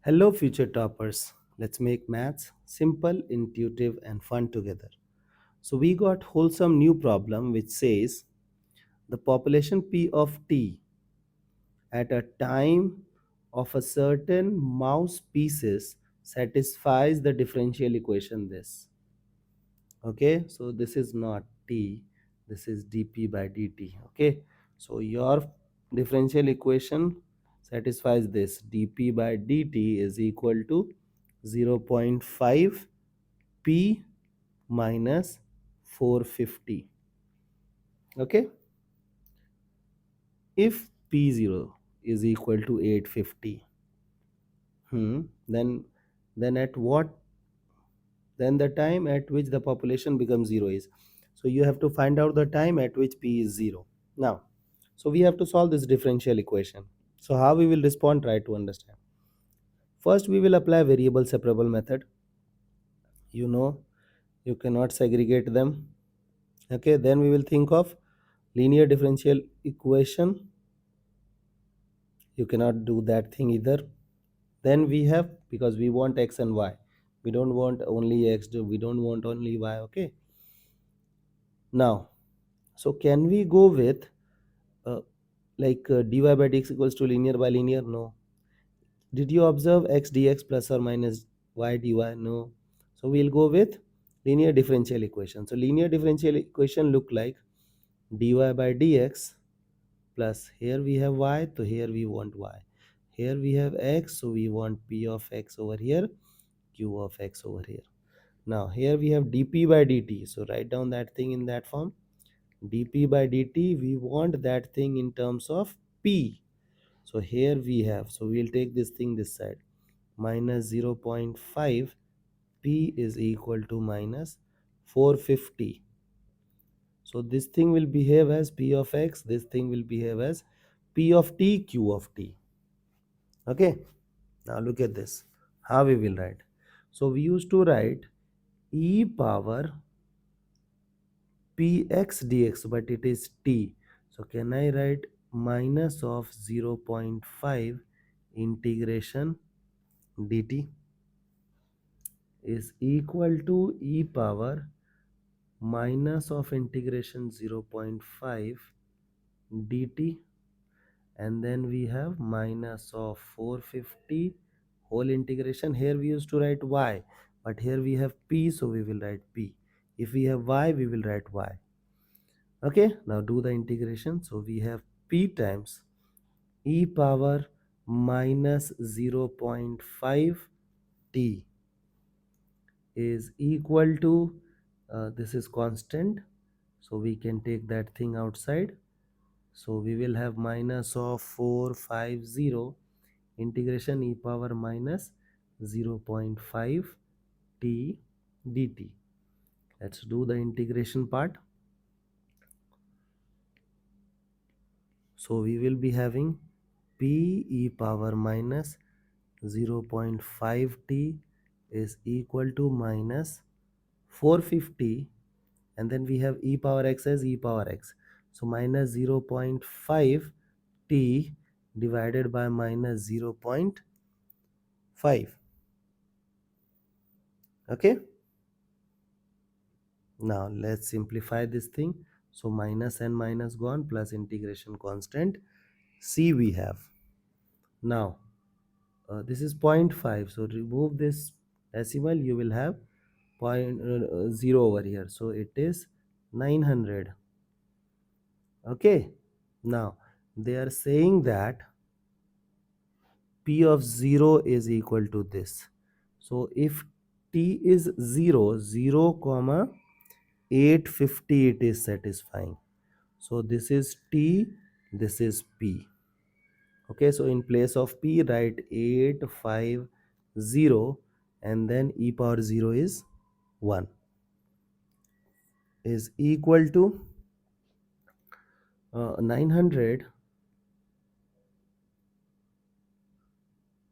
Hello, future toppers. Let's make maths simple, intuitive, and fun together. So, we got wholesome new problem which says the population P of t at a time of a certain mouse species satisfies the differential equation this. Okay, so this is not t, this is dp by dt. Okay, so your differential equation satisfies this. Dp by dt is equal to 0.5 p minus 450. Okay, if p0 is equal to 850, then at what, then the time at which the population becomes 0 is. So you have to find out the time at which p is 0. Now, so we have to solve this differential equation. So how we will respond, try to understand. First we will apply variable separable method. You know, you cannot segregate them. Okay, then we will think of linear differential equation. You cannot do that thing either. Then we have, because we want x and y, we don't want only x, we don't want only y. Okay, now, so can we go with uh, dy by dx equals to linear by linear? No. Did you observe x dx plus or minus y dy? No. So we'll go with linear differential equation. So linear differential equation look like dy by dx plus, here we have y, so here we want y. Here we have x, so we want p of x over here, q of x over here. Now here we have dp by dt, so write down that thing in that form. Dp by dt, we want that thing in terms of p. So here we have, so we'll take this thing this side, minus 0.5 p is equal to minus 450. So this thing will behave as p of x, this thing will behave as p of t, q of t. Okay, now look at this, how we will write. So we used to write e power px dx, but it is t. So can I write minus of 0.5 integration dt is equal to e power minus of integration 0.5 dt, and then we have minus of 450 whole integration. Here we used to write y, but here we have p, so we will write p. If we have y, we will write y. Okay, now do the integration. So we have p times e power minus 0.5 t is equal to, this is constant, so we can take that thing outside. So we will have minus of 450 integration e power minus 0.5 t dt. Let's do the integration part. So we will be having p e power minus 0.5 t is equal to minus 450, and then we have e power x as e power x. So minus 0.5 t divided by minus 0.5. Okay, now let's simplify this thing. So minus and minus gone, plus integration constant c we have. Now this is 0.5, so remove this decimal, you will have 0 over here, so it is 900. Okay, now they are saying that p of 0 is equal to this. So if t is 0, 0 comma 850, it is satisfying. So this is t, this is p. Okay, so in place of p, write 850, and then e power 0 is 1 is equal to 900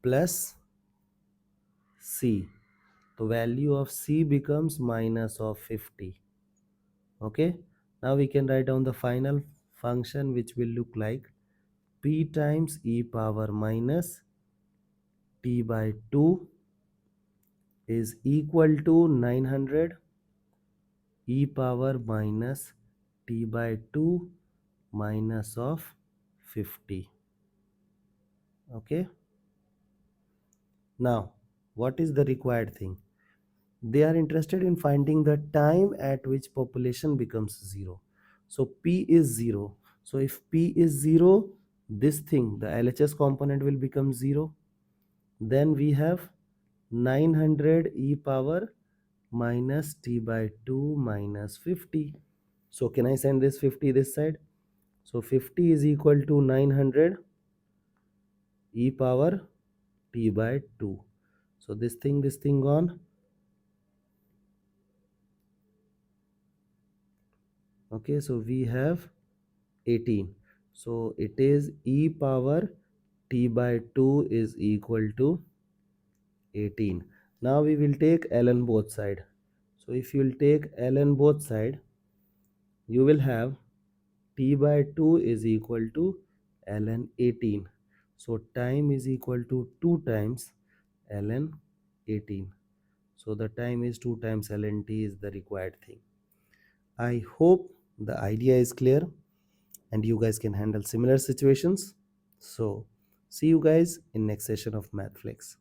plus c. The value of c becomes minus of 50. Okay, now we can write down the final function, which will look like p times e power minus t by 2 is equal to 900 e power minus t by 2 minus of 50. Okay. Now, what is the required thing? They are interested in finding the time at which population becomes 0. So P is 0. So if P is 0, this thing, the LHS component will become 0. Then we have 900 e power minus t by 2 minus 50. So can I send this 50 this side? So 50 is equal to 900 e power t by 2. So this thing gone. Okay, so we have 18. So it is e power t by 2 is equal to 18. Now we will take ln both side. So if you will take ln both side, you will have t by 2 is equal to ln 18. So time is equal to 2 times ln 18. So the time is 2 times ln t is the required thing. I hope the idea is clear and you guys can handle similar situations. So see you guys in next session of MathFlix.